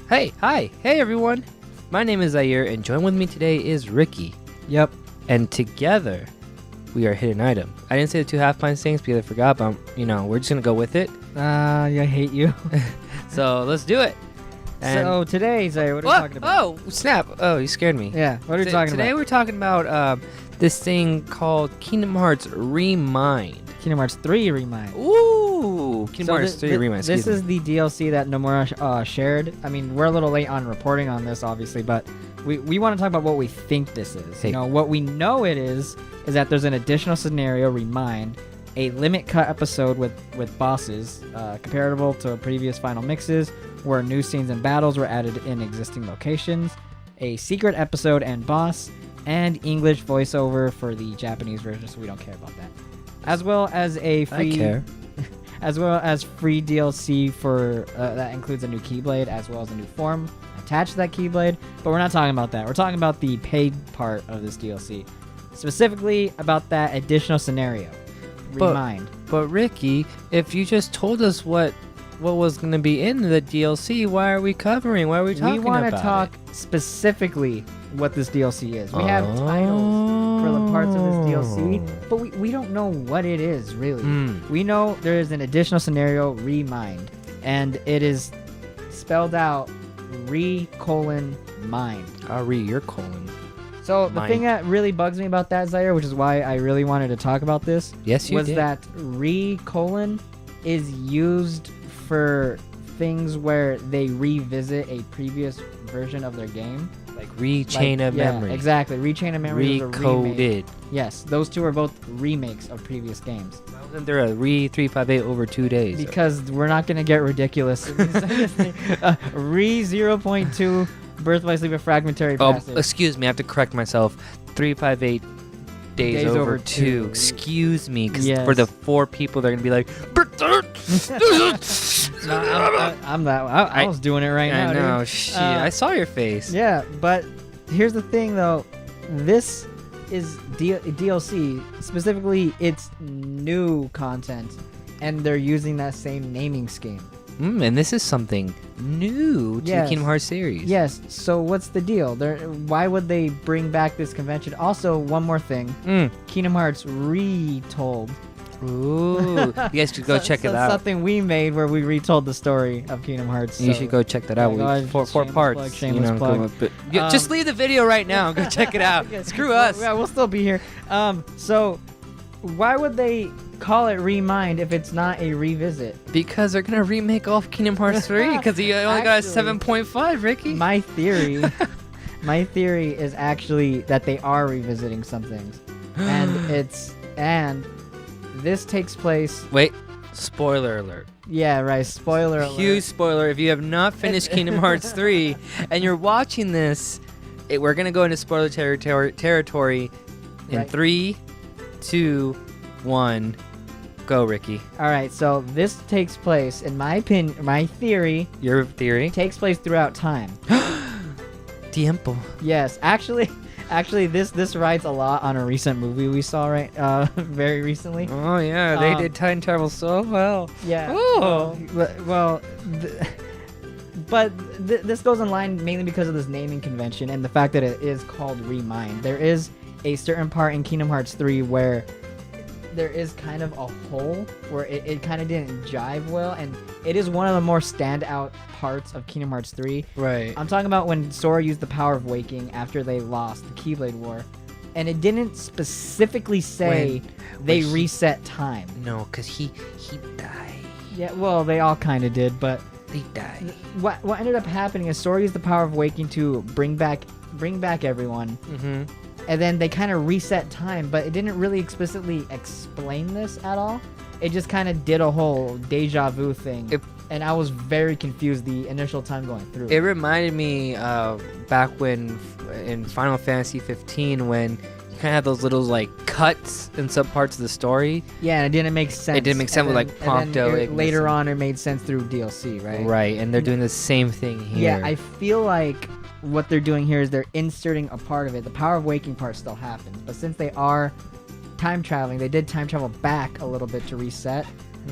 Hey everyone. My name is Zaire, and join with me today is Ricky. Yep. And together, we are Hidden Item. I didn't say the 2 half pints things because I forgot, but we're just gonna go with it. I hate you. So let's do it. And so today, Zaire, what are we talking about? Oh, snap. Oh, you scared me. Yeah, what are we talking Today about? we're talking about this thing called Kingdom Hearts Remind. Kingdom Hearts 3 Remind. Ooh, Kingdom Hearts 3 Remind. This is the DLC that Nomura shared. I mean, we're a little late on reporting on this, obviously, but we want to talk about what we think this is. Hey. What we know it is that there's an additional scenario, Remind, a limit cut episode with bosses, comparable to previous final mixes, where new scenes and battles were added in existing locations, a secret episode and boss, and English voiceover for the Japanese version, so we don't care about that. As well as a free, I care. as well as free DLC for that includes a new Keyblade as well as a new form attached to that Keyblade. But we're not talking about that. We're talking about the paid part of this DLC, specifically about that additional scenario. Remind. But Ricky, if you just told us what was going to be in the DLC, why are we covering? Why are we talking about it? We want to talk specifically what this DLC is. We have titles for the parts of this DLC, but we don't know what it is, really. We know there is an additional scenario, Remind, and it is spelled out Re:'Mind. Your colon. So the thing that really bugs me about that, Zaire, which is why I really wanted to talk about this, was that Re: is used for things where they revisit a previous version of their game. Like Rechain of Memory. Yeah, exactly. Rechain of Memory was a Recoded. remake. Yes, those two are both remakes of previous games. Why wasn't there a Re-358 over 2 days? Because we're not going to get ridiculous. Re 0.2 Birthplace Leave a Fragmentary Passage. Oh, excuse me. I have to correct myself. 358 days over 2. Excuse me. Because for the 4 people, they're going to be like... I was doing it right now. I know. Dude. Shit. I saw your face. Yeah, but here's the thing, though. This is DLC. Specifically, it's new content, and they're using that same naming scheme. And this is something new to the Kingdom Hearts series. Yes. So what's the deal? Why would they bring back this convention? Also, one more thing. Kingdom Hearts Retold. Ooh. You guys should go check it out. Something we made where we retold the story of Kingdom Hearts. You should go check that out. Four parts. Shameless plug. Just leave the video right now and go check it out. Screw us. Yeah, we'll still be here. So why would they call it Remind if it's not a revisit? Because they're gonna remake all of Kingdom Hearts 3 because you only got a 7.5, Ricky. My theory is actually that they are revisiting some things, and this takes place. Wait, spoiler alert. Yeah, right. Spoiler alert. Huge spoiler. If you have not finished Kingdom Hearts 3 and you're watching this, we're gonna go into spoiler territory in 3, 2, 1. Go, Ricky. All right, so this takes place, in my opinion, Your theory? Takes place throughout time. Tiempo. Yes, actually, this rides a lot on a recent movie we saw very recently. Oh yeah, they did time travel so well. Yeah. Oh. This goes in line mainly because of this naming convention and the fact that it is called Remind. There is a certain part in Kingdom Hearts 3 where there is kind of a hole where it kind of didn't jive well, and it is one of the more standout parts of Kingdom Hearts 3. Right. I'm talking about when Sora used the power of waking after they lost the Keyblade War, and it didn't specifically say they reset time. No, because he died. Yeah, well, they all kind of did, but they died. What ended up happening is Sora used the power of waking to bring back everyone. Mm-hmm. And then they kind of reset time, but it didn't really explicitly explain this at all. It just kind of did a whole deja vu thing. And I was very confused the initial time going through. It reminded me back when in Final Fantasy 15 when you kind of had those little like cuts in some parts of the story. Yeah, and it didn't make sense. It didn't make sense with like Prompto. Later on, it made sense through DLC, right? Right, and they're doing the same thing here. Yeah, I feel like what they're doing here is they're inserting a part of it. The power of waking part still happens, but since they are time traveling, they did time travel back a little bit to reset.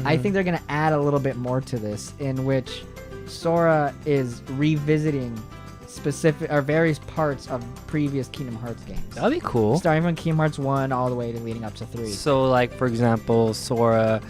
I think they're going to add a little bit more to this, in which Sora is revisiting specific or various parts of previous Kingdom Hearts games. That'd be cool. Starting from Kingdom Hearts 1 all the way to leading up to 3. So, like, for example, Sora,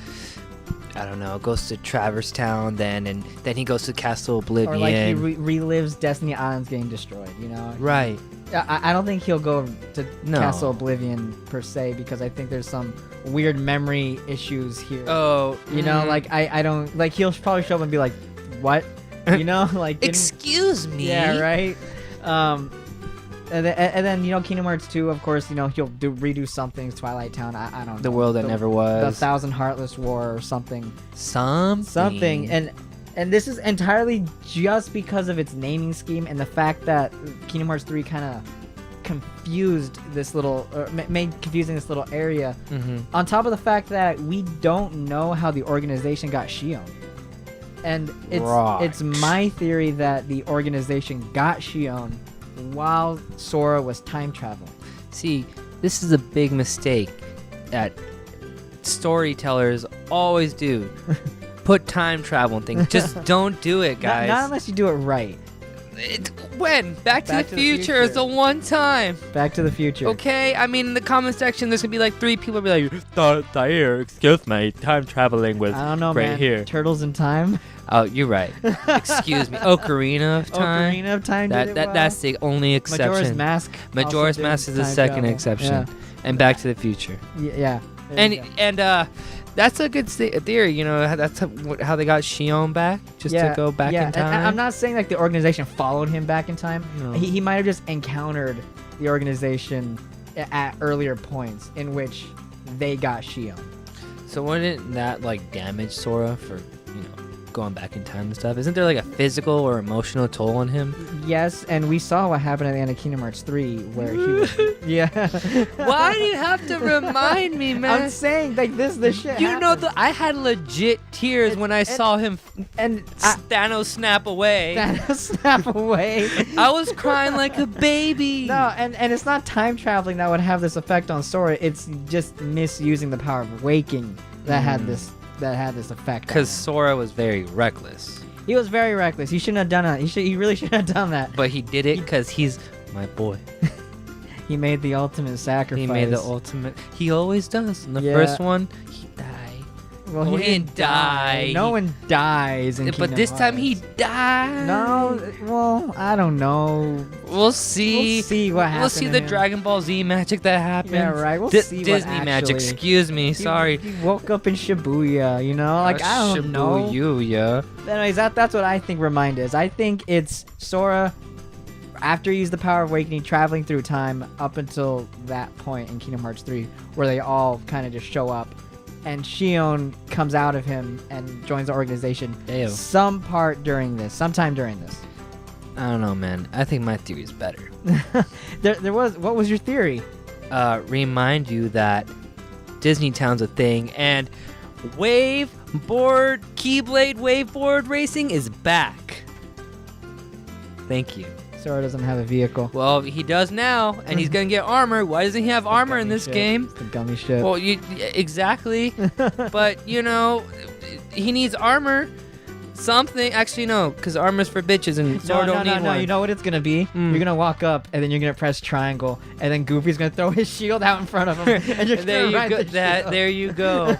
I don't know, goes to Traverse Town, and then he goes to Castle Oblivion. Or like he relives Destiny Islands getting destroyed, you know? Right. I don't think he'll go to No. Castle Oblivion per se, because I think there's some weird memory issues here. Oh, You know, like I don't like he'll probably show up and be like, "What?" You know, like excuse me. Yeah, right. And then you know, Kingdom Hearts 2, of course, you know, he'll redo some things. Twilight Town, I don't know. The world that never The was. Thousand Heartless War or something. Something. And this is entirely just because of its naming scheme and the fact that Kingdom Hearts 3 kind of confused this little, or made confusing this little area. Mm-hmm. On top of the fact that we don't know how the organization got Shion. And it's my theory that the organization got Shion while Sora was time traveling. See, this is a big mistake that storytellers always do. Put time travel in things. Just don't do it, guys. Not unless you do it right. When? Back to the Future is the one time. Back to the Future. Okay, I mean, in the comment section, there's gonna be like 3 people be like, Zaire, excuse me, time traveling was I don't know, right man. here. Turtles in Time. Oh, you're right. Excuse me. Ocarina of Time. Ocarina of Time. That's the only exception. Majora's Mask. Majora's Mask is the second exception. Yeah. And Back to the Future. Yeah. And that's a good theory, you know. That's how they got Shion back, just to go back in time. And I'm not saying like the organization followed him back in time. No. He might have just encountered the organization at earlier points in which they got Shion. So wouldn't that like damage Sora for, you know, going back in time and stuff? Isn't there like a physical or emotional toll on him? Yes, and we saw what happened at the end of Kingdom Hearts 3 where he was... Yeah. Why do you have to remind me, man? I'm saying, like, this shit You know, happened. I had legit tears when I saw him Thanos snap away. Thanos snap away. I was crying like a baby. No, and it's not time traveling that would have this effect on Sora. It's just misusing the power of waking that had this effect. Because Sora was very reckless. He was very reckless. He shouldn't have done that. He really shouldn't have done that. But he did it because he's my boy. He made the ultimate sacrifice. He made the ultimate. He always does. In the Yeah. first one, he died. Well, he he didn't die. No one dies in But Kingdom this time he Hearts. died. No, well, I don't know. We'll see. We'll see what happens. We'll see the Dragon Ball Z magic that happens. Yeah, right. We'll see what Disney magic. actually- Excuse me. Sorry. He woke up in Shibuya, you know? Like, I don't know. Shibuya. Anyways, that's what I think Remind is. I think it's Sora, after he used the power of awakening, traveling through time up until that point in Kingdom Hearts 3, where they all kind of just show up. And Shion comes out of him and joins the organization. Ew. Sometime during this. I don't know, man. I think my theory is better. What was your theory? Remind you that Disney Town's a thing, and Keyblade waveboard racing is back. Thank you. Sora doesn't have a vehicle. Well, he does now, and he's gonna get armor. Why doesn't he have armor in this game? It's the gummy ship. Well, exactly. But you know, he needs armor. Something. Actually, no, because armor's for bitches, and Sora don't need one. You know what it's gonna be? You're gonna walk up, and then you're gonna press triangle, and then Goofy's gonna throw his shield out in front of him, and you're there gonna you ride go. the shield. There you go.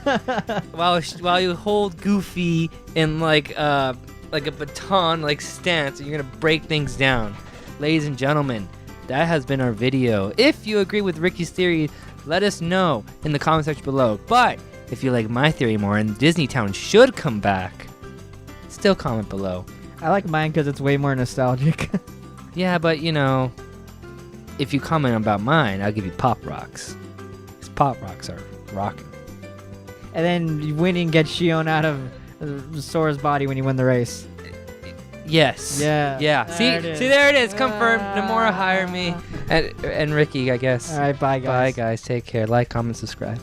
while you hold Goofy in like a baton stance, and you're gonna break things down. Ladies and gentlemen, that has been our video. If you agree with Ricky's theory, let us know in the comment section below. But if you like my theory more and Disney Town should come back, still comment below. I like mine because it's way more nostalgic. Yeah, but you know, if you comment about mine, I'll give you Pop Rocks. 'Cause Pop Rocks are rocking. And then you win and get Shion out of Sora's body when you win the race. Yes. Yeah. Yeah. There it is. See, there it is. Confirmed. Nomura, hire me. And Ricky, I guess. All right, bye, guys. Bye, guys. Take care. Like, comment, subscribe.